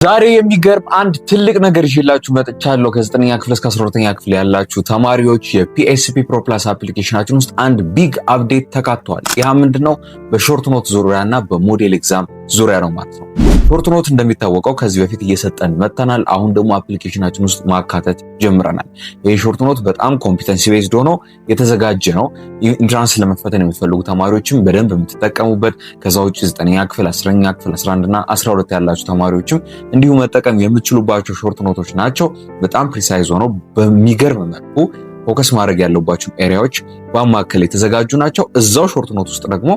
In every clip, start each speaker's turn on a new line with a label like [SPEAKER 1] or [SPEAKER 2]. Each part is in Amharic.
[SPEAKER 1] ዛሬ የሚገርም አንድ ትልቅ ነገር ይዤላችሁ መጥቻለሁ። ከ9ኛ ክፍል እስከ 12ኛ ክፍል ያላችሁ ተማሪዎች የፒኤስፒ ፕሮ ፕላስ አፕሊኬሽናችን ውስጥ አንድ ቢግ አፕዴት ተካቷል። ያ ምንድነው? በሾርት ኖት ዙሪያና በሞዴል ኤግዛም ዙሪያ ነው ማለት ነው። ሾርት ኖት እንደሚታወቀው ከዚህ በፊት እየሰጠን መጥተናል። አሁን ደግሞ አፕሊኬሽናችን ውስጥ ማካተት ጀምረናል። ይህ ሾርት ኖት በጣም ኮምፒተንሲ ቤዝድ ሆኖ የተዘጋጀ ነው። ኢንትራንስ ለመፈተን የሚፈልጉ ተማሪዎችም በደንብ የምትጠቀሙበት፣ ከዛ ውጭ 9ኛ ክፍል፣ 10ኛ ክፍል፣ 11 እና 12 ያላችሁ ተማሪዎችም እንዲሁ መጠቀም የምትችሉባቸው ሾርት ኖቶች ናቸው። በጣም ፕሪሳይዝ ሆነው በሚገርም መልኩ ፎከስ ማድረግ ያለባቸው ኤሪያዎች በማከል የተዘጋጁ ናቸው። እዛው ሾርት ኖት ውስጥ ደግሞ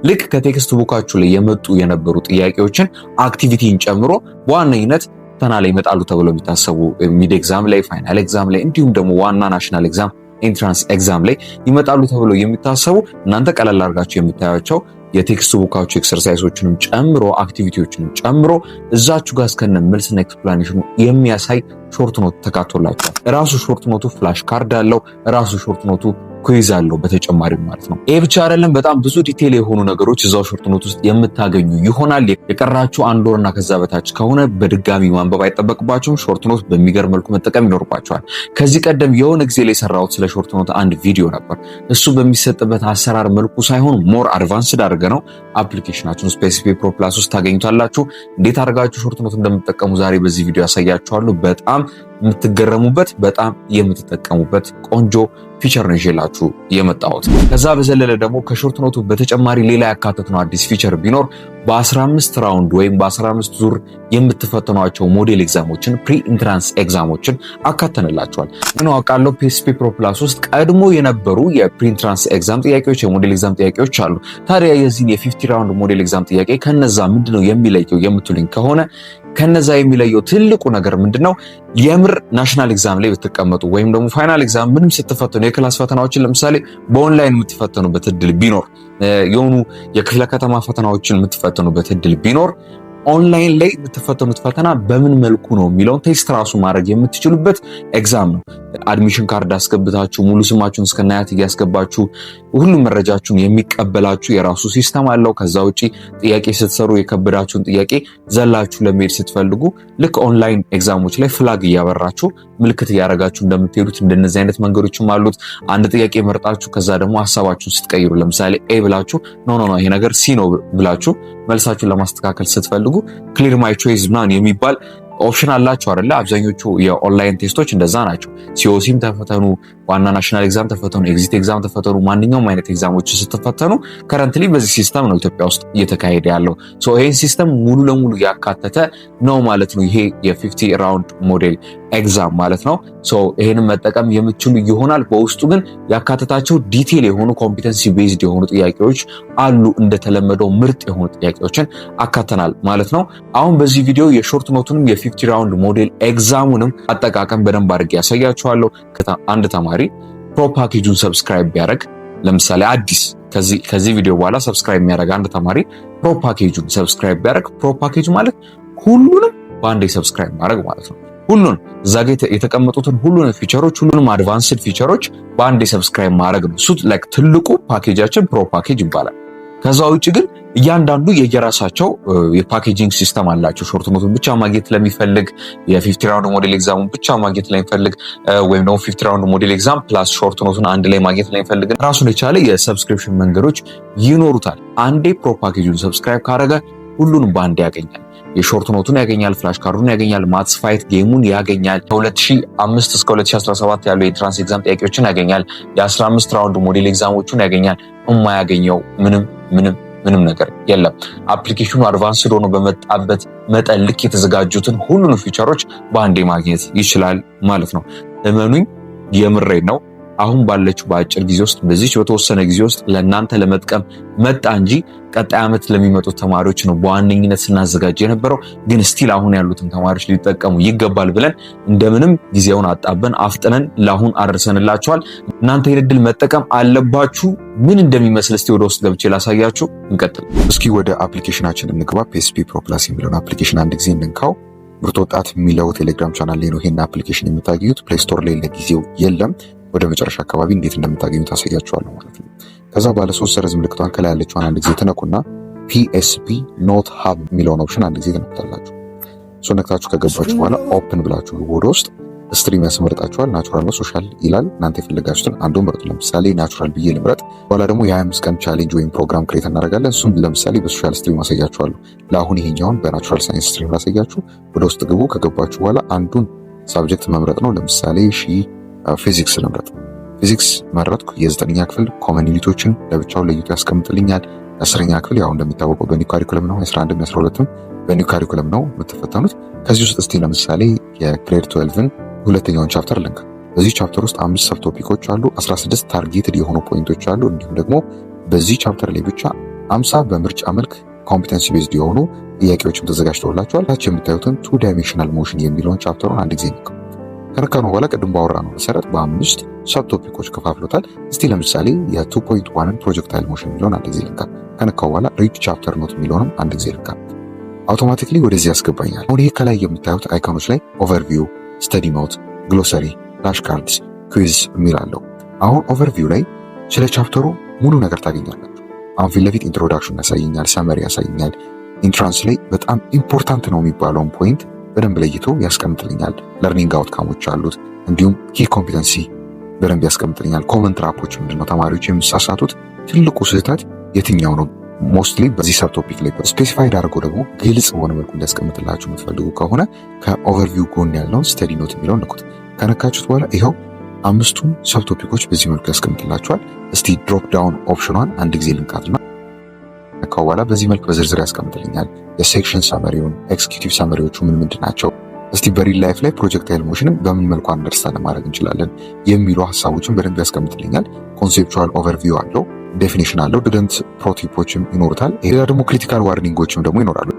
[SPEAKER 1] ልክ ከቴክስት ቡካችሁ ላይ የመጡ የነበሩ ጥያቄዎችን አክቲቪቲን ጨምሮ በዋነኝነት ፈተና ላይ ይመጣሉ ተብሎ የሚታሰቡ ሚድ ኤግዛም ላይ፣ ፋይናል ኤግዛም ላይ እንዲሁም ደግሞ ዋና ናሽናል ኤግዛም ኤንትራንስ ኤግዛም ላይ ይመጣሉ ተብሎ የሚታሰቡ እናንተ ቀለል አድርጋችሁ የምታያቸው የቴክስት ቡካችሁ ኤክሰርሳይሶችንም ጨምሮ አክቲቪቲዎችንም ጨምሮ እዛችሁ ጋር እስከነ መልስና ኤክስፕላኔሽኑ የሚያሳይ ሾርት ኖት ተካቶላችኋል። ራሱ ሾርት ኖቱ ፍላሽ ካርድ አለው። ራሱ ሾርት ኖቱ ኩዊዝ አለው በተጨማሪ ማለት ነው። ይሄ ብቻ አይደለም፣ በጣም ብዙ ዲቴል የሆኑ ነገሮች እዛው ሾርት ኖት ውስጥ የምታገኙ ይሆናል። የቀራችሁ አንድ ወርና ከዛ በታች ከሆነ በድጋሚ ማንበብ አይጠበቅባችሁም። ሾርት ኖት በሚገርም መልኩ መጠቀም ይኖርባችኋል። ከዚህ ቀደም የሆነ ጊዜ ላይ የሰራሁት ስለ ሾርት ኖት አንድ ቪዲዮ ነበር። እሱ በሚሰጥበት አሰራር መልኩ ሳይሆን ሞር አድቫንስድ አድርገ ነው አፕሊኬሽናችሁን ፒኤስፒ ፕሮ ፕላስ ውስጥ ታገኙታላችሁ። እንዴት አድርጋችሁ ሾርት ኖት እንደምትጠቀሙ ዛሬ በዚህ ቪዲዮ ያሳያችኋለሁ። በጣም የምትገረሙበት፣ በጣም የምትጠቀሙበት ቆንጆ ፊቸር ነው ይዤላችሁ የመጣሁት። ከዛ በዘለለ ደግሞ ከሾርት ኖቱ በተጨማሪ ሌላ ያካተትነው አዲስ ፊቸር ቢኖር በ15 ራውንድ ወይም በ15 ዙር የምትፈተኗቸው ሞዴል ኤግዛሞችን ፕሪ ኢንትራንስ ኤግዛሞችን አካተንላችኋል። ምን አውቃለሁ ፒኤስፒ ፕሮ ፕላስ ውስጥ ቀድሞ የነበሩ የፕሪ ኢንትራንስ ኤግዛም ጥያቄዎች፣ የሞዴል ኤግዛም ጥያቄዎች አሉ። ታዲያ የዚህን የ50 ራውንድ ሞዴል ኤግዛም ጥያቄ ከነዛ ምንድነው የሚለየው የምትሉኝ ከሆነ ከነዛ የሚለየው ትልቁ ነገር ምንድነው? የምር ናሽናል ኤግዛም ላይ ብትቀመጡ ወይም ደግሞ ፋይናል ኤግዛም ምንም ስትፈተኑ የክላስ ፈተናዎችን ለምሳሌ በኦንላይን የምትፈተኑበት እድል ቢኖር፣ የሆኑ የክፍለ ከተማ ፈተናዎችን የምትፈተኑበት እድል ቢኖር ኦንላይን ላይ የምትፈተኑት ፈተና በምን መልኩ ነው የሚለውን ቴስት ራሱ ማድረግ የምትችሉበት ኤግዛም ነው። አድሚሽን ካርድ አስገብታችሁ ሙሉ ስማችሁን እስከናያት እያስገባችሁ ሁሉም መረጃችሁን የሚቀበላችሁ የራሱ ሲስተም አለው። ከዛ ውጪ ጥያቄ ስትሰሩ የከበዳችሁን ጥያቄ ዘላችሁ ለመሄድ ስትፈልጉ ልክ ኦንላይን ኤግዛሞች ላይ ፍላግ እያበራችሁ ምልክት እያደረጋችሁ እንደምትሄዱት እንደነዚህ አይነት መንገዶችም አሉት። አንድ ጥያቄ መርጣችሁ ከዛ ደግሞ ሀሳባችሁን ስትቀይሩ ለምሳሌ ኤ ብላችሁ ኖ ይሄ ነገር ሲ ነው ብላችሁ መልሳችሁን ለማስተካከል ስትፈልጉ ክሊር ማይ ቾይስ ምናምን የሚባል ኦፕሽን አላቸው አይደለ? አብዛኞቹ የኦንላይን ቴስቶች እንደዛ ናቸው። ሲኦሲም ተፈተኑ፣ ዋና ናሽናል ኤግዛም ተፈተኑ፣ ኤግዚት ኤግዛም ተፈተኑ፣ ማንኛውም አይነት ኤግዛሞች ስትፈተኑ ከረንትሊ በዚህ ሲስተም ነው ኢትዮጵያ ውስጥ እየተካሄደ ያለው። ሶ ይሄን ሲስተም ሙሉ ለሙሉ ያካተተ ነው ማለት ነው ይሄ የ50 ራውንድ ሞዴል ኤግዛም ማለት ነው። ሶ ይሄንን መጠቀም የምትችሉ ይሆናል። በውስጡ ግን ያካተታቸው ዲቴል የሆኑ ኮምፒተንሲ ቤዝድ የሆኑ ጥያቄዎች አሉ። እንደተለመደው ምርጥ የሆኑ ጥያቄዎችን አካተናል ማለት ነው። አሁን በዚህ ቪዲዮ የሾርት ኖቱንም የ50 ራውንድ ሞዴል ኤግዛሙንም አጠቃቀም በደንብ አድርጌ ያሳያችኋለሁ። አንድ ተማሪ ፕሮ ፓኬጁን ሰብስክራይብ ቢያደርግ ለምሳሌ አዲስ ከዚህ ቪዲዮ በኋላ ሰብስክራይብ የሚያደርግ አንድ ተማሪ ፕሮ ፓኬጁን ሰብስክራይብ ቢያደርግ፣ ፕሮ ፓኬጅ ማለት ሁሉንም በአንዴ ሰብስክራይብ ማድረግ ማለት ነው። ሁሉን እዛ ጋር የተቀመጡትን ሁሉንም ፊቸሮች፣ ሁሉንም አድቫንስድ ፊቸሮች በአንዴ ሰብስክራይብ ማድረግ ነው። እሱ ላይክ ትልቁ ፓኬጃችን ፕሮ ፓኬጅ ይባላል። ከዛ ውጭ ግን እያንዳንዱ የየራሳቸው የፓኬጂንግ ሲስተም አላቸው። ሾርት ኖቱን ብቻ ማግኘት ለሚፈልግ፣ የ50 ራውንድ ሞዴል ኤግዛሙን ብቻ ማግኘት ለሚፈልግ፣ ወይም ደግሞ 50 ራውንድ ሞዴል ኤግዛም ፕላስ ሾርት ኖቱን አንድ ላይ ማግኘት ለሚፈልግ ራሱን የቻለ የሰብስክሪፕሽን መንገዶች ይኖሩታል። አንዴ ፕሮ ፓኬጁን ሰብስክራይብ ካደረገ ሁሉንም በአንድ ያገኛል። የሾርት ኖቱን ያገኛል፣ ፍላሽ ካርዱን ያገኛል፣ ማትስ ፋይት ጌሙን ያገኛል፣ ከ2005 እስከ 2017 ያሉ የኢንትራንስ ኤግዛም ጥያቄዎችን ያገኛል፣ የ15 ራውንድ ሞዴል ኤግዛሞችን ያገኛል። የማያገኘው ምንም ነገር የለም። አፕሊኬሽኑ አድቫንስድ ሆኖ በመጣበት መጠን ልክ የተዘጋጁትን ሁሉንም ፊቸሮች በአንዴ ማግኘት ይችላል ማለት ነው። እመኑኝ፣ የምሬን ነው። አሁን ባለችው በአጭር ጊዜ ውስጥ በዚች በተወሰነ ጊዜ ውስጥ ለእናንተ ለመጥቀም መጣ እንጂ ቀጣይ ዓመት ለሚመጡት ተማሪዎች ነው በዋነኝነት ስናዘጋጅ የነበረው። ግን ስቲል አሁን ያሉትን ተማሪዎች ሊጠቀሙ ይገባል ብለን እንደምንም ጊዜውን አጣበን አፍጥነን ለአሁን አድርሰንላችኋል። እናንተ ይህን ዕድል መጠቀም አለባችሁ። ምን እንደሚመስል እስቲ ወደ ውስጥ ገብቼ ላሳያችሁ። እንቀጥል።
[SPEAKER 2] እስኪ ወደ አፕሊኬሽናችን እንግባ። ፒኤስፒ ፕሮ ፕላስ የሚለውን አፕሊኬሽን አንድ ጊዜ እንንካው። ምርጥ ወጣት የሚለው ቴሌግራም ቻናል ላይ ነው ይሄን አፕሊኬሽን የምታገኙት። ፕሌይ ስቶር ላይ ለጊዜው የለም። ወደ መጨረሻ አካባቢ እንዴት እንደምታገኙት አሳያችኋለሁ ማለት ነው። ከዛ ባለ 3 ሰረዝ ምልክቷን ከላይ ያለችውን አንድ ጊዜ ትነኩና ፒኤስፒ ኖት ሀብ የሚለውን ኦፕሽን አንድ ጊዜ ትነኩታላችሁ። ነክታችሁ ከገባችሁ በኋላ ኦፕን ብላችሁ ወደ ውስጥ ስትሪም ያስመርጣችኋል። ናቹራል ነው ሶሻል ይላል። እናንተ የፈለጋችሁትን አንዱን ምረጡ። ለምሳሌ ናቹራል ብዬ ልምረጥ። በኋላ ደግሞ የ25 ቀን ቻሌንጅ ወይም ፕሮግራም ክሬት እናደርጋለን። እሱም ለምሳሌ በሶሻል ስትሪም አሳያችኋለሁ። ለአሁን ይሄኛውን በናቹራል ሳይንስ ስትሪም ላሳያችሁ። ወደ ውስጥ ግቡ። ከገባችሁ በኋላ አንዱን ሳብጀክት መምረጥ ነው። ለምሳሌ ፊዚክስ ልምረጥ። ፊዚክስ መረጥኩ። የ9ኛ ክፍል ኮመን ዩኒቶችን ለብቻው ለይቶ ያስቀምጥልኛል። 10ኛ ክፍል ያው እንደሚታወቀው በኒው ካሪኩለም ነው። 11ም 12ም በኒው ካሪኩለም ነው የምትፈተኑት። ከዚህ ውስጥ እስቲ ለምሳሌ የግሬድ 12ን ሁለተኛውን ቻፕተር ልንካ። በዚህ ቻፕተር ውስጥ 5 ሰብ ቶፒኮች አሉ፣ 16 ታርጌትድ የሆኑ ፖይንቶች አሉ። እንዲሁም ደግሞ በዚህ ቻፕተር ላይ ብቻ 50 በምርጫ መልክ ኮምፒተንሲ ቤዝድ የሆኑ ጥያቄዎችም ተዘጋጅተውላቸዋል። ታች የምታዩትን 2 ዳይሜንሽናል ሞሽን የሚለውን ቻፕተሩን አንድ ጊዜ ንካ። ከነካነው በኋላ ቅድም ባወራ ነው መሰረት በ5 ሰብ ቶፒኮች ከፋፍሎታል። እስቲ ለምሳሌ የ2.1ን ፕሮጀክታይል ሞሽን የሚለውን አንድ ጊዜ ልንካ። ከነካው በኋላ ሪድ ቻፕተር ኖት የሚለውንም አንድ ጊዜ ልንካ። አውቶማቲክሊ ወደዚህ ያስገባኛል። አሁን ይሄ ከላይ የምታዩት አይኮኖች ላይ ኦቨርቪው፣ ስተዲ ኖት፣ ግሎሰሪ፣ ፍላሽ ካርድስ፣ ኩዊዝ የሚላለው። አሁን ኦቨርቪው ላይ ስለ ቻፕተሩ ሙሉ ነገር ታገኛላችሁ። አሁን ፊት ለፊት ኢንትሮዳክሽን ያሳየኛል፣ ሰመሪ ያሳየኛል። ኢንትራንስ ላይ በጣም ኢምፖርታንት ነው የሚባለውን ፖይንት በደንብ ለይቶ ያስቀምጥልኛል። ለርኒንግ አውትካሞች አሉት። እንዲሁም ኪ ኮምፒተንሲ በደንብ ያስቀምጥልኛል። ኮመን ትራፖች ምንድነው፣ ተማሪዎች የሚሳሳቱት ትልቁ ስህተት የትኛው ነው፣ ሞስትሊ በዚህ ሰብ ቶፒክ ላይ ስፔሲፋይድ አድርጎ ደግሞ ግልጽ በሆነ መልኩ እንዲያስቀምጥላችሁ የምትፈልጉ ከሆነ ከኦቨርቪው ጎን ያለውን ስተዲ ኖት የሚለውን ንኩት። ከነካችሁት በኋላ ይኸው 5ቱን ሰብ ቶፒኮች በዚህ መልኩ ያስቀምጥላችኋል። እስቲ ድሮፕ ዳውን ኦፕሽኗን አንድ ጊዜ ልንካትና ከነካው በኋላ በዚህ መልክ በዝርዝር ያስቀምጥልኛል። የሴክሽን ሳመሪውን፣ ኤክስኪዩቲቭ ሳመሪዎቹ ምን ምንድን ናቸው፣ እስቲ በሪል ላይፍ ላይ ፕሮጀክታይል ሞሽንን በምን መልኩ አንደርስታንድ ማድረግ እንችላለን የሚሉ ሀሳቦችን በደንብ ያስቀምጥልኛል። ኮንሴፕቹዋል ኦቨርቪው አለው፣ ዴፊኒሽን አለው፣ ዲደንት ፕሮቲፖችም ይኖሩታል። ሌላ ደግሞ ክሪቲካል ዋርኒንጎችም ደግሞ ይኖራሉ።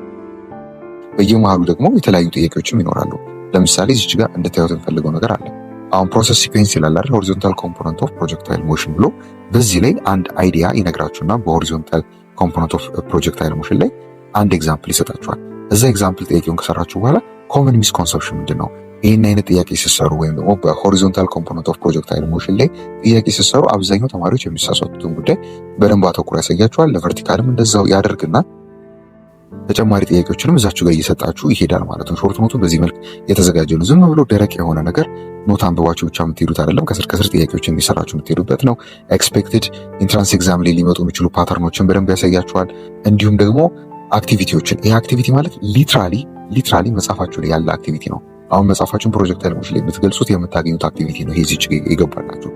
[SPEAKER 2] በየመሃሉ ደግሞ የተለያዩ ጥያቄዎችም ይኖራሉ። ለምሳሌ እዚች ጋር እንድታዩት የምፈልገው ነገር አለ። አሁን ፕሮሰስ ሲኩዌንስ ይላል አይደል፣ ሆሪዞንታል ኮምፖነንት ኦፍ ፕሮጀክታይል ሞሽን ብሎ በዚህ ላይ አንድ አይዲያ ይነግራችሁና በሆሪዞንታል ኮምፖነንት ኦፍ ፕሮጀክታይል ሞሽን ላይ አንድ ኤግዛምፕል ይሰጣችኋል። እዛ ኤግዛምፕል ጥያቄውን ከሰራችሁ በኋላ ኮመን ሚስኮንሰፕሽን ምንድን ነው፣ ይህን አይነት ጥያቄ ሲሰሩ ወይም ደግሞ በሆሪዞንታል ኮምፖነንት ኦፍ ፕሮጀክታይል ሞሽን ላይ ጥያቄ ሲሰሩ አብዛኛው ተማሪዎች የሚሳሳቱትን ጉዳይ በደንብ አተኩሮ ያሳያችኋል። ለቨርቲካልም እንደዛው ያደርግና ተጨማሪ ጥያቄዎችንም እዛችሁ ጋር እየሰጣችሁ ይሄዳል ማለት ነው። ሾርት ኖቱ በዚህ መልክ የተዘጋጀ ነው። ዝም ብሎ ደረቅ የሆነ ነገር ኖት አንብባችሁ ብቻ የምትሄዱት አይደለም። ከስር ከስር ጥያቄዎችን እየሰራችሁ የምትሄዱበት ነው። ኤክስፔክትድ ኢንትራንስ ኤግዛም ላይ ሊመጡ የሚችሉ ፓተርኖችን በደንብ ያሳያችኋል። እንዲሁም ደግሞ አክቲቪቲዎችን፣ ይህ አክቲቪቲ ማለት ሊትራሊ መጽሐፋችሁ ላይ ያለ አክቲቪቲ ነው። አሁን መጽሐፋችሁን ፕሮጀክታይል ሞሽን ላይ የምትገልጹት የምታገኙት አክቲቪቲ ነው። ይሄ እዚህ ይገባላችሁ።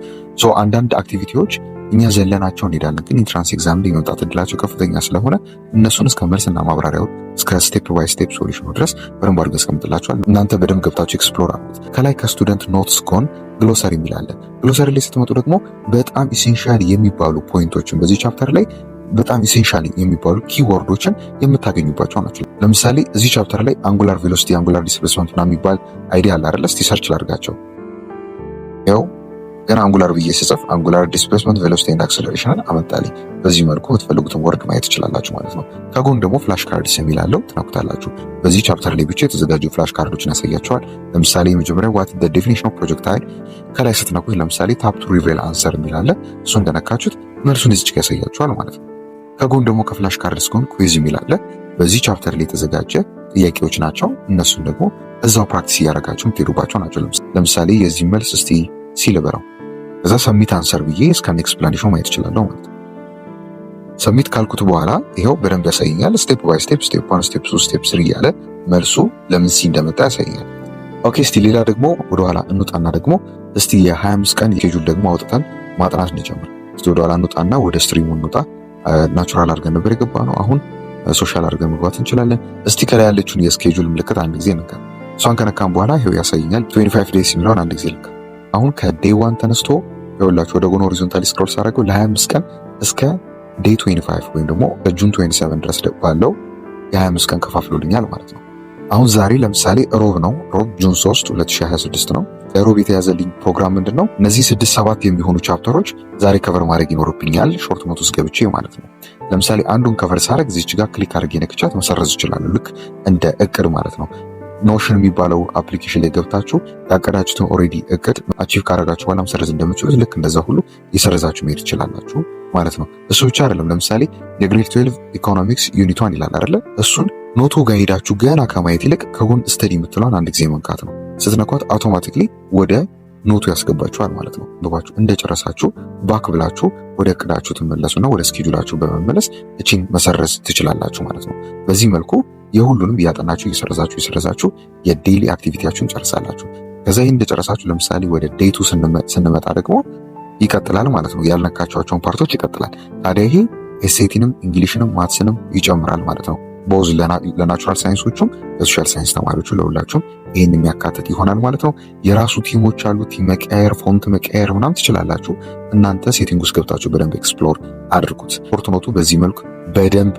[SPEAKER 2] አንዳንድ አክቲቪቲዎች እኛ ዘለናቸው እንሄዳለን፣ ግን ኢንትራንስ ኤግዛም ላይ መምጣት እድላቸው ከፍተኛ ስለሆነ እነሱን እስከ መልስና ማብራሪያው እስከ ስቴፕ ባይ ስቴፕ ሶሉሽኑ ድረስ በደንብ አድርገን ያስቀምጥላችኋል። እናንተ በደንብ ገብታችሁ ኤክስፕሎር አድርጉት። ከላይ ከስቱደንት ኖትስ ጎን ግሎሰሪ የሚላለ፣ ግሎሰሪ ላይ ስትመጡ ደግሞ በጣም ኢሴንሻል የሚባሉ ፖይንቶችን በዚህ ቻፕተር ላይ በጣም ኢሴንሻል የሚባሉ ኪወርዶችን የምታገኙባቸው ናቸው። ለምሳሌ እዚህ ቻፕተር ላይ አንጉላር ቬሎሲቲ፣ አንጉላር ዲስፕሌስመንት እና የሚባል አይዲያ አለ አይደል? እስቲ ሰርች ላድርጋቸው። ያው ገና አንጉላር ብዬ ስጽፍ አንጉላር ዲስፕሌስመንት፣ ቬሎሲቲ ኤንድ አክሰለሬሽን አመጣልኝ። በዚህ መልኩ የምትፈልጉትን ወርድ ማየት ትችላላችሁ ማለት ነው። ከጎን ደግሞ ፍላሽ ካርድስ የሚላለው ትነኩታላችሁ። በዚህ ቻፕተር ላይ ብቻ የተዘጋጁ ፍላሽ ካርዶችን ያሳያቸዋል። ለምሳሌ የመጀመሪያው ዋት ዘ ዴፊኒሽን ኦፍ ፕሮጀክታይል፣ ከላይ ስትነኩት ለምሳሌ ታፕ ቱ ሪቬል አንሰር የሚላለ እሱ እንደነካችሁት መልሱን እዚች ጋር ያሳያችኋል ማለት ነው። ከጎን ደግሞ ከፍላሽ ካርድስ ጎን ኩዊዝ የሚላለ በዚህ ቻፕተር ላይ የተዘጋጀ ጥያቄዎች ናቸው። እነሱን ደግሞ እዛው ፕራክቲስ እያደረጋችሁ የምትሄዱባቸው ናቸው። ለምሳሌ የዚህ መልስ እስቲ ሲልበረው ከዛ ሰሚት አንሰር ብዬ እስከ ኤክስፕላኔሽን ማየት እችላለሁ ማለት ነው። ሰሚት ካልኩት በኋላ ይኸው በደንብ ያሳየኛል። ስቴፕ ባይ ስቴፕ፣ ስቴፕ 1፣ ስቴፕ 2፣ ስቴፕ 3 እያለ መልሱ ለምን ሲ እንደመጣ ያሳየኛል። ኦኬ እስቲ ሌላ ደግሞ ወደኋላ እንውጣና ደግሞ እስቲ የ25 ቀን ስኬጁል ደግሞ አውጥተን ማጥናት እንጀምር። እስቲ ወደኋላ እንውጣና ወደ ስትሪሙ እንውጣ። ናቹራል አድርገን ነበር የገባ ነው። አሁን ሶሻል አድርገን መግባት እንችላለን። እስቲ ከላይ ያለችውን የስኬጁል ምልክት አንድ ጊዜ ነካ። እሷን ከነካም በኋላ ይኸው ያሳየኛል 25 ዴይስ የሚለውን አንድ ጊዜ ልካ። አሁን ከዴይ 1 ተነስቶ ይኸውላችሁ ወደ ጎን ሆሪዞንታሊ ስክሮል ሳደርገው ለ25 ቀን እስከ ዴይ 25 ወይም ደግሞ በጁን 27 ድረስ ባለው የ25 ቀን ከፋፍሎልኛል ማለት ነው። አሁን ዛሬ ለምሳሌ ሮብ ነው። ሮብ ጁን 3 2026 ነው። ለሮብ የተያዘልኝ ፕሮግራም ምንድን ነው? እነዚህ 6-7 የሚሆኑ ቻፕተሮች ዛሬ ከቨር ማድረግ ይኖርብኛል፣ ሾርት ኖት ውስጥ ገብቼ ማለት ነው። ለምሳሌ አንዱን ከቨር ሳደርግ እዚች ጋር ክሊክ አድርጌ ነክቻት መሰረዝ እችላለሁ። ልክ እንደ እቅድ ማለት ነው። ኖሽን የሚባለው አፕሊኬሽን ላይ ገብታችሁ ያቀዳችሁትን ኦልሬዲ እቅድ አቺቭ ካደረጋችሁ በኋላ መሰረዝ እንደምትችሉት ልክ እንደዛ ሁሉ የሰረዛችሁ መሄድ ትችላላችሁ ማለት ነው። እሱ ብቻ አይደለም። ለምሳሌ የግሬድ 12 ኢኮኖሚክስ ዩኒት 1 ይላል አይደለ? እሱን ኖቱ ጋር ሄዳችሁ ገና ከማየት ይልቅ ከጎን ስተዲ የምትለውን አንድ ጊዜ መንካት ነው። ስትነኳት አውቶማቲክሊ ወደ ኖቱ ያስገባችኋል ማለት ነው። ገባችሁ? እንደጨረሳችሁ ባክ ብላችሁ ወደ እቅዳችሁ ትመለሱና ወደ ስኬጁላችሁ በመመለስ እቺን መሰረዝ ትችላላችሁ ማለት ነው። በዚህ መልኩ የሁሉንም እያጠናችሁ እየሰረዛችሁ የዴይሊ አክቲቪቲያችሁን ጨርሳላችሁ። ከዛ ይህን እንደጨረሳችሁ ለምሳሌ ወደ ዴቱ ስንመጣ ደግሞ ይቀጥላል ማለት ነው። ያልነካቸዋቸውን ፓርቶች ይቀጥላል። ታዲያ ይሄ ኤስኤቲንም እንግሊሽንም ማትስንም ይጨምራል ማለት ነው። ቦዝ ለናቹራል ሳይንሶቹም ለሶሻል ሳይንስ ተማሪዎቹ ለሁላችሁም ይህን የሚያካትት ይሆናል ማለት ነው። የራሱ ቲሞች አሉ። ቲም መቀያየር፣ ፎንት መቀያየር ምናምን ትችላላችሁ። እናንተ ሴቲንግ ውስጥ ገብታችሁ በደንብ ኤክስፕሎር አድርጉት። ሾርት ኖቱ በዚህ መልኩ በደንብ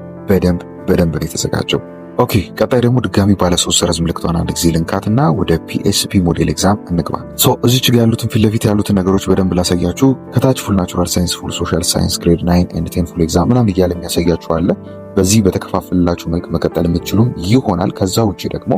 [SPEAKER 2] ነው የተዘጋጀው። ኦኬ፣ ቀጣይ ደግሞ ድጋሚ ባለ 3 ሰረዝ ምልክቷን አንድ ጊዜ ልንካትና ወደ ፒኤስፒ ሞዴል ኤግዛም እንግባ። እዚች ጋር ያሉትን ፊት ለፊት ያሉትን ነገሮች በደንብ ላሳያችሁ። ከታች ፉል ናቹራል ሳይንስ፣ ፉል ሶሻል ሳይንስ፣ ግሬድ 9 ኤንድ 10 ፉል ኤግዛም ምናምን እያለ የሚያሳያችሁ አለ። በዚህ በተከፋፈላችሁ መቀጠል የምትችሉም ይሆናል። ከዛ ውጭ ደግሞ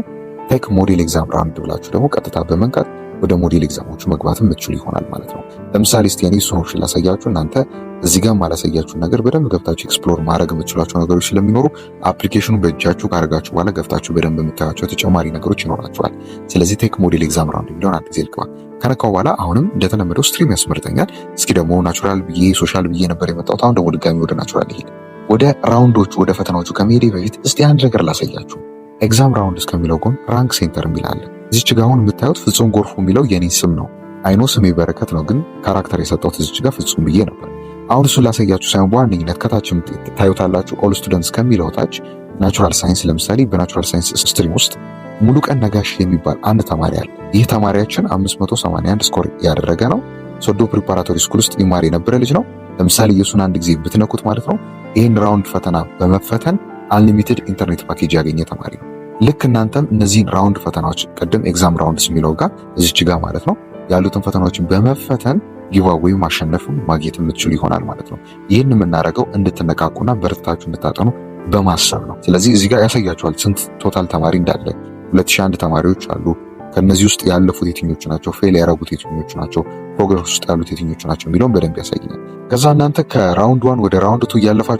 [SPEAKER 2] ቴክ ሞዴል ኤግዛም ራውንድ ብላችሁ ደግሞ ቀጥታ በመንካት ወደ ሞዴል ኤግዛሞቹ መግባትም የምትችሉ ይሆናል ማለት ነው። ለምሳሌ እስቲ እኔ እሱን ላሳያችሁ። እናንተ እዚህ ጋር ማላሳያችሁን ነገር በደንብ ገብታችሁ ኤክስፕሎር ማድረግ የምትችሏቸው ነገሮች ስለሚኖሩ አፕሊኬሽኑ በእጃችሁ ካደረጋችሁ በኋላ ገብታችሁ በደንብ የምታያቸው ተጨማሪ ነገሮች ይኖራችኋል። ስለዚህ ቴክ ሞዴል ኤግዛም ራውንድ የሚለውን አንድ ጊዜ ልግባ። ከነካው በኋላ አሁንም እንደተለመደው ስትሪም ያስመርጠኛል። እስኪ ደግሞ ናቹራል ብዬ ሶሻል ብዬ ነበር የመጣሁት። አሁን ደግሞ ድጋሚ ወደ ናቹራል ይሄድ። ወደ ራውንዶቹ ወደ ፈተናዎቹ ከመሄዴ በፊት እስቲ አንድ ነገር ላሳያችሁ። ኤግዛም ራውንድ እስከሚለው ጎን ራንክ ሴንተር የሚላለ እዚች ጋር አሁን የምታዩት ፍጹም ጎርፉ የሚለው የኔ ስም ነው። አይኖ ስሜ በረከት ነው፣ ግን ካራክተር የሰጠሁት እዚች ጋር ፍጹም ብዬ ነበር። አሁን እሱን ላሳያችሁ ሳይሆን በዋነኝነት ከታች ታዩታላችሁ ኦል ስቱደንትስ ከሚለው ታች ናቹራል ሳይንስ። ለምሳሌ በናቹራል ሳይንስ ስትሪም ውስጥ ሙሉ ቀን ነጋሽ የሚባል አንድ ተማሪ አለ። ይህ ተማሪያችን 581 ስኮር ያደረገ ነው። ሶዶ ፕሪፓራቶሪ ስኩል ውስጥ ይማር የነበረ ልጅ ነው። ለምሳሌ የሱን አንድ ጊዜ ብትነኩት ማለት ነው ይህን ራውንድ ፈተና በመፈተን አንሊሚትድ ኢንተርኔት ፓኬጅ ያገኘ ተማሪ ነው። ልክ እናንተም እነዚህን ራውንድ ፈተናዎች ቅድም ኤግዛም ራውንድስ የሚለው ጋር እዚች ጋር ማለት ነው ያሉትን ፈተናዎችን በመፈተን ጊቫዌይ ማሸነፍም ማግኘት የምትችሉ ይሆናል ማለት ነው። ይህን የምናደርገው እንድትነቃቁና በርታችሁ እንድታጠኑ በማሰብ ነው። ስለዚህ እዚህ ጋር ያሳያችኋል ስንት ቶታል ተማሪ እንዳለ። 2001 ተማሪዎች አሉ። ከነዚህ ውስጥ ያለፉት የትኞቹ ናቸው፣ ፌል ያደረጉት የትኞቹ ናቸው፣ ፕሮግረስ ውስጥ ያሉት የትኞቹ ናቸው የሚለውን በደንብ ያሳየናል። ከዛ እናንተ ከራውንድ 1 ወደ ራውንድ 2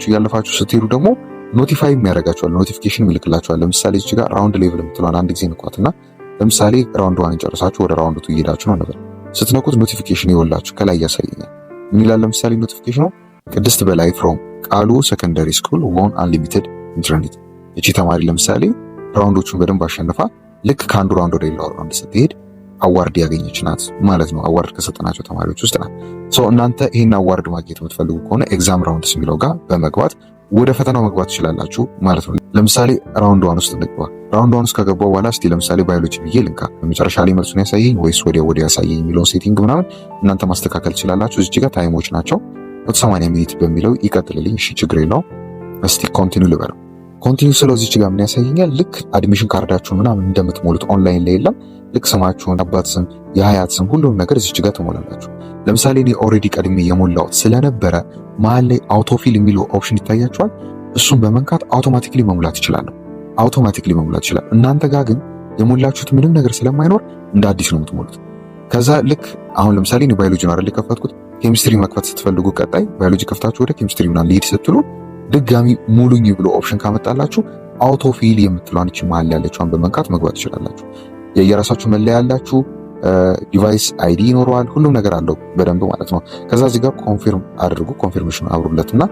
[SPEAKER 2] እያለፋችሁ ስትሄዱ ደግሞ ኖቲፋይ የሚያደርጋችኋል፣ ኖቲፊኬሽን ይልክላችኋል። ለምሳሌ እዚህ ጋር ራውንድ ሌቭል የምትለዋን አንድ ጊዜ ንኳትና ለምሳሌ ራውንድ 1 ጨርሳችሁ ወደ ራውንድ 2 እየሄዳችሁ ነው ነበር። ስትነኩት ኖቲፊኬሽን ይወላችሁ ከላይ ያሳየኛል። ምን ይላል? ለምሳሌ ኖቲፊኬሽኑ ቅድስት በላይ ፍሮም ቃሉ ሰከንደሪ ስኩል ዎን አንሊሚትድ ኢንተርኔት። እቺ ተማሪ ለምሳሌ ራውንዶቹን በደንብ አሸንፋ ልክ ከአንዱ ራውንድ ወደ ሌላው ራውንድ ስትሄድ አዋርድ ያገኘች ናት ማለት ነው። አዋርድ ከሰጠናቸው ተማሪዎች ውስጥ ናት። እናንተ ይህን አዋርድ ማግኘት የምትፈልጉ ከሆነ ኤግዛም ራውንድስ የሚለው ጋር በመግባት ወደ ፈተናው መግባት ትችላላችሁ ማለት ነው። ለምሳሌ ራውንድ 1 ውስጥ እንግባ። ራውንድ 1 ውስጥ ከገባው በኋላ እስቲ ለምሳሌ ባዮሎጂ ብዬ ልንካ። በመጨረሻ ላይ መልሱን ያሳየኝ ወይስ ወዲያ ያሳየኝ የሚለውን ሴቲንግ ምናምን እናንተ ማስተካከል ትችላላችሁ። እዚህ ጋር ታይሞች ናቸው። 180 ሚኒት በሚለው ይቀጥልልኝ። እሺ ችግር የለውም። እስቲ ኮንቲኒው ልበለው። ኮንቲኒው ስለው እዚህ ጋር ምን ያሳየኛል? ልክ አድሚሽን ካርዳችሁን ምናምን እንደምትሞሉት ኦንላይን ላይ የለም። ልክ ስማችሁን፣ አባት ስም፣ የሀያት ስም ሁሉም ነገር እዚህ ጋር ትሞላላችሁ። ለምሳሌ እኔ ኦልሬዲ ቀድሜ የሞላሁት ስለነበረ መሀል ላይ አውቶፊል የሚለው ኦፕሽን ይታያችኋል። እሱን በመንካት አውቶማቲክሊ መሙላት ይችላለሁ። እናንተ ጋር ግን የሞላችሁት ምንም ነገር ስለማይኖር እንደ አዲስ ነው የምትሞሉት። ከዛ ልክ አሁን ለምሳሌ እኔ ባዮሎጂ ነው አይደል የከፈትኩት። ኬሚስትሪ መክፈት ስትፈልጉ ቀጣይ ባዮሎጂ ከፍታችሁ ወደ ኬሚስትሪ ምናምን ሊሄድ ስትሉ ድጋሚ ሙሉኝ ብሎ ኦፕሽን ካመጣላችሁ አውቶፊል የምትለዋን እቺ መሀል ያለችዋን በመንካት መግባት ትችላላችሁ። የየራሳችሁ መለያ ያላችሁ ዲቫይስ አይዲ ይኖረዋል። ሁሉም ነገር አለው በደንብ ማለት ነው። ከዛ እዚህ ጋር ኮንፊርም አድርጉ፣ ኮንፊርሜሽን አብሩለትና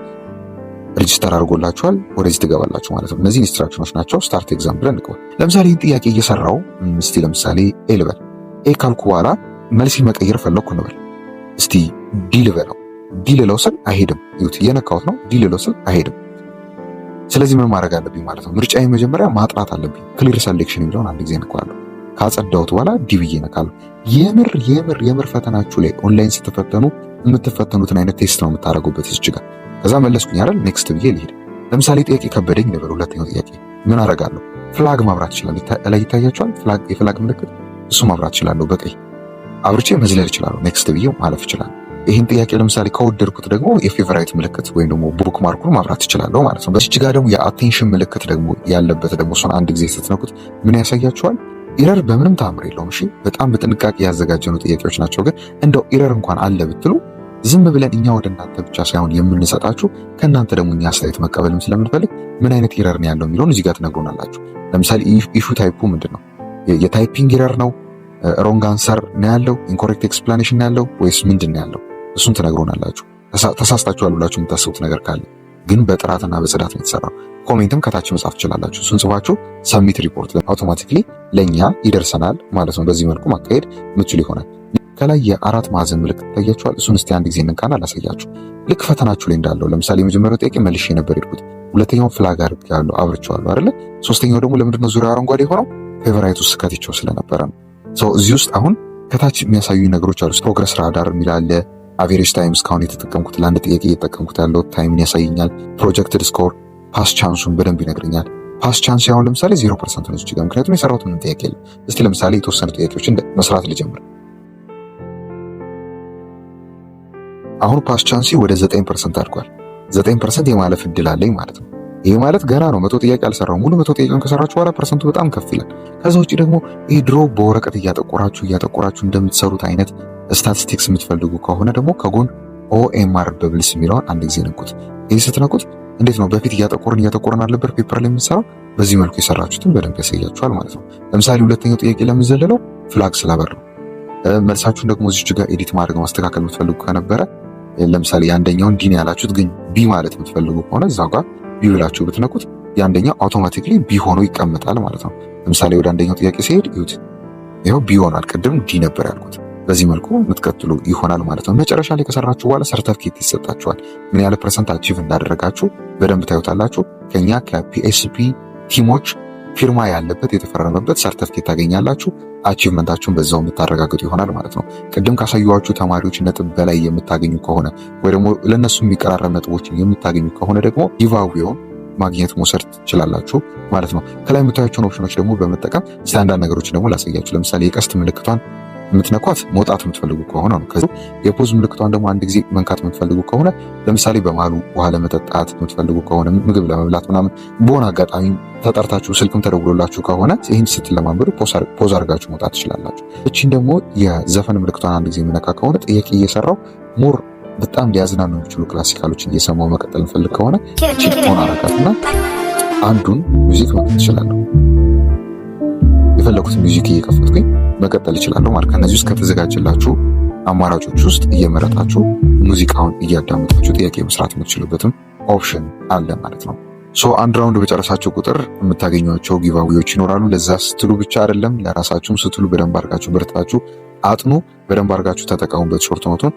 [SPEAKER 2] ሬጂስተር አድርጎላችኋል። ወደዚህ ትገባላችሁ ማለት ነው። እነዚህ ኢንስትራክሽኖች ናቸው። ስታርት ኤግዛም ብለን እንግባ። ለምሳሌ ይህን ጥያቄ እየሰራው እስቲ ለምሳሌ ኤ ልበል። ኤ ካልኩ በኋላ መልሲ መቀየር ፈለግኩ እንበል። እስቲ ዲ ልበለው። ዲ ልለው ስል አይሄድም። ይሁት እየነካሁት ነው። ዲ ልለው ስል አይሄድም። ስለዚህ ምን ማድረግ አለብኝ ማለት ነው? ምርጫዬ መጀመሪያ ማጥራት አለብኝ። ክሊር ሰሌክሽን የሚለውን አንድ ጊዜ ነካዋለሁ። ካጸዳሁት በኋላ ዲ ብዬ ነካለሁ። የምር ፈተናችሁ ላይ ኦንላይን ስትፈተኑ የምትፈተኑትን አይነት ቴስት ነው የምታደርጉበት እዚህ ጋር። ከዛ መለስኩኝ አይደል? ኔክስት ብዬ ልሄድ። ለምሳሌ ጥያቄ ከበደኝ ነበር። ሁለተኛው ጥያቄ ምን አደርጋለሁ? ፍላግ ማብራት እችላለሁ። ላይ ይታያችኋል የፍላግ ምልክት፣ እሱ ማብራት እችላለሁ። በቀይ አብርቼ መዝለል እችላለሁ። ኔክስት ብዬ ማለፍ እችላለሁ። ይህን ጥያቄ ለምሳሌ ከወደድኩት ደግሞ የፌቨራይት ምልክት ወይም ደግሞ ቡክ ማርኩን ማብራት እችላለሁ ማለት ነው። በዚህ ጋር ደግሞ የአቴንሽን ምልክት ደግሞ ያለበት ደግሞ እሱን አንድ ጊዜ ስትነኩት ምን ያሳያችኋል? ኢረር በምንም ታምር የለውም። እሺ በጣም በጥንቃቄ ያዘጋጀኑ ጥያቄዎች ናቸው። ግን እንደው ኢረር እንኳን አለ ብትሉ ዝም ብለን እኛ ወደ እናንተ ብቻ ሳይሆን የምንሰጣችሁ ከእናንተ ደግሞ እኛ አስተያየት መቀበልም ስለምንፈልግ ምን አይነት ኤረር ነው ያለው የሚለውን እዚህ ጋር ትነግሩናላችሁ። ለምሳሌ ኢሹ ታይፑ ምንድን ነው? የታይፒንግ ኤረር ነው? ሮንግ አንሰር ነው ያለው? ኢንኮሬክት ኤክስፕላኔሽን ነው ያለው ወይስ ምንድን ነው ያለው? እሱን ትነግሩናላችሁ። ተሳስታችኋል ብላችሁ የምታስቡት ነገር ካለ ግን በጥራትና በጽዳት ነው የተሰራው። ኮሜንትም ከታች መጻፍ ትችላላችሁ። እሱን ጽፋችሁ ሰሚት ሪፖርት አውቶማቲክሊ ለእኛ ይደርሰናል ማለት ነው። በዚህ መልኩ ማካሄድ ምችሉ ይሆናል። ከላይ የአራት ማዕዘን ምልክት ታያችኋል። እሱን እስቲ አንድ ጊዜ እንካና አላሳያችሁ። ልክ ፈተናችሁ ላይ እንዳለው ለምሳሌ የመጀመሪያው ጥያቄ መልሼ ነበር የሄድኩት፣ ሁለተኛው ፍላግ አድርጌያለሁ አብርቼዋለሁ አይደለ? ሶስተኛው ደግሞ ለምንድነው ዙሪያ አረንጓዴ የሆነው? ፌቨራይት ውስጥ ከትቼው ስለነበረ ነው። እዚህ ውስጥ አሁን ከታች የሚያሳዩ ነገሮች አሉ። ፕሮግረስ ራዳር የሚላለ አቬሬጅ ታይም እስካሁን የተጠቀምኩት ለአንድ ጥያቄ እየተጠቀምኩት ያለው ታይምን ያሳየኛል። ፕሮጀክትድ ስኮር ፓስ ቻንሱን በደንብ ይነግረኛል። ፓስ ቻንስ ያሁን ለምሳሌ 0% ነው እዚህ ጋር፣ ምክንያቱም የሰራሁት ምንም ጥያቄ የለም። እስቲ ለምሳሌ የተወሰኑ ጥያቄዎችን መስራት ልጀምር። አሁን ፓስ ቻንሲ ወደ 9% አድጓል። 9% የማለፍ እድል አለኝ ማለት ነው። ይሄ ማለት ገና ነው። 100 ጥያቄ አልሰራውም። ሙሉ 100 ጥያቄውን ከሰራችሁ በኋላ ፐርሰንቱ በጣም ከፍ ይላል። ከዛ ውጪ ደግሞ ይሄ ድሮ በወረቀት እያጠቆራችሁ እንደምትሰሩት አይነት ስታቲስቲክስ የምትፈልጉ ከሆነ ደግሞ ከጎን ኦኤምአር በብልስ የሚለውን አንድ ጊዜ ነኩት። ይህ ስትነኩት እንዴት ነው በፊት እያጠቆርን አልነበር ፔፐር ላይ የምንሰራው? በዚህ መልኩ የሰራችሁትን በደንብ ያሳያችኋል ማለት ነው። ለምሳሌ ሁለተኛው ጥያቄ ለምንዘለለው ፍላግ ስላበር ነው። መልሳችሁን ደግሞ እዚች ጋር ኤዲት ማድረግ ማስተካከል የምትፈልጉ ከነበረ ለምሳሌ የአንደኛውን ዲን ያላችሁት ግን ቢ ማለት የምትፈልጉ ከሆነ እዛው ጋር ቢ ብላችሁ ብትነኩት የአንደኛው አውቶማቲክሊ ቢ ሆኖ ይቀመጣል ማለት ነው። ለምሳሌ ወደ አንደኛው ጥያቄ ሲሄድ ይሁት ይኸው ቢ ሆኗል። ቅድም ዲ ነበር ያልኩት። በዚህ መልኩ የምትቀጥሉ ይሆናል ማለት ነው። መጨረሻ ላይ ከሰራችሁ በኋላ ሰርተፍኬት ይሰጣችኋል። ምን ያህል ፐርሰንት አቺቭ እንዳደረጋችሁ በደንብ ታዩታላችሁ። ከኛ ከፒኤስፒ ቲሞች ፊርማ ያለበት የተፈረመበት ሰርተፍኬት ታገኛላችሁ። አቺቭመንታችሁን በዛው የምታረጋግጡ ይሆናል ማለት ነው። ቅድም ካሳዩዋችሁ ተማሪዎች ነጥብ በላይ የምታገኙ ከሆነ ወይ ደግሞ ለነሱ የሚቀራረብ ነጥቦችን የምታገኙ ከሆነ ደግሞ ጊቫዌውን ማግኘት መውሰድ ትችላላችሁ ማለት ነው። ከላይ የምታዩቸውን ኦፕሽኖች ደግሞ በመጠቀም ስታንዳርድ ነገሮችን ደግሞ ላሳያችሁ። ለምሳሌ የቀስት ምልክቷን የምትነኳት መውጣት የምትፈልጉ ከሆነ ነው። ከዚህ የፖዝ ምልክቷን ደግሞ አንድ ጊዜ መንካት የምትፈልጉ ከሆነ ለምሳሌ በመሃሉ ውሃ ለመጠጣት የምትፈልጉ ከሆነ ምግብ ለመብላት ምናምን በሆነ አጋጣሚ ተጠርታችሁ ስልክም ተደውሎላችሁ ከሆነ ይህን ስትለማመዱ ፖዝ አድርጋችሁ መውጣት ትችላላችሁ። እቺን ደግሞ የዘፈን ምልክቷን አንድ ጊዜ የምነካ ከሆነ ጥያቄ እየሰራው ሞር በጣም ሊያዝናኑ የሚችሉ ክላሲካሎችን እየሰማው መቀጠል እንፈልግ ከሆነ ቺፖን አረጋትና አንዱን ሚውዚክ መክፈት ትችላለሁ። የፈለኩትን ሚውዚክ እየከፈትኩኝ መቀጠል ይችላለሁ ማለት ከነዚህ ውስጥ ከተዘጋጀላችሁ አማራጮች ውስጥ እየመረጣችሁ ሙዚቃውን እያዳመጣችሁ ጥያቄ መስራት የምትችሉበትም ኦፕሽን አለ ማለት ነው። አንድ ራውንድ በጨረሳችሁ ቁጥር የምታገኟቸው ጊቫዌዎች ይኖራሉ። ለዛ ስትሉ ብቻ አይደለም፣ ለራሳችሁም ስትሉ በደንብ አድርጋችሁ በርታችሁ አጥኑ፣ በደንብ አድርጋችሁ ተጠቀሙበት። ሾርት ኖቱን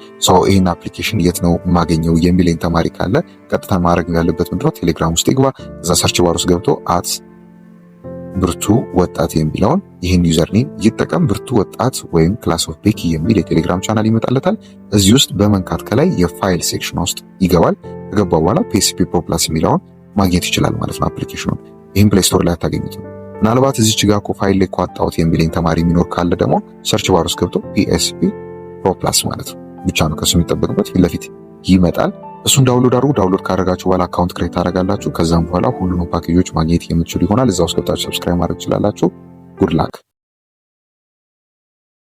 [SPEAKER 2] ይህን አፕሊኬሽን የት ነው የማገኘው የሚለኝ ተማሪ ካለ ቀጥታ ማድረግ ያለበት ምንድነው ቴሌግራም ውስጥ ይግባ። እዛ ሰርች ባር ውስጥ ገብቶ ብርቱ ወጣት የሚለውን ይህን ዩዘርኔም ይጠቀም። ብርቱ ወጣት ወይም ክላስ ኦፍ ቤኪ የሚል የቴሌግራም ቻናል ይመጣለታል። እዚህ ውስጥ በመንካት ከላይ የፋይል ሴክሽን ውስጥ ይገባል። ከገባ በኋላ ፒኤስፒ ፕሮ ፕላስ የሚለውን ማግኘት ይችላል ማለት ነው። አፕሊኬሽኑን ይህን ፕሌይ ስቶር ላይ አታገኙትም። ምናልባት እዚች ጋር ፋይል ላይ ኳጣሁት የሚለኝ ተማሪ የሚኖር ካለ ደግሞ ሰርች ባር ውስጥ ገብቶ ፒኤስፒ ፕሮ ፕላስ ማለት ነው ብቻ ነው ከሱ የሚጠበቅበት፣ ፊት ለፊት ይመጣል። እሱን ዳውንሎድ አድርጉ። ዳውንሎድ ካደረጋችሁ በኋላ አካውንት ክሬት ታደርጋላችሁ። ከዛም በኋላ ሁሉንም ፓኬጆች ማግኘት የምትችሉ ይሆናል። እዛ ውስጥ ገብታችሁ ሰብስክራይብ ማድረግ ትችላላችሁ። ጉድ ላክ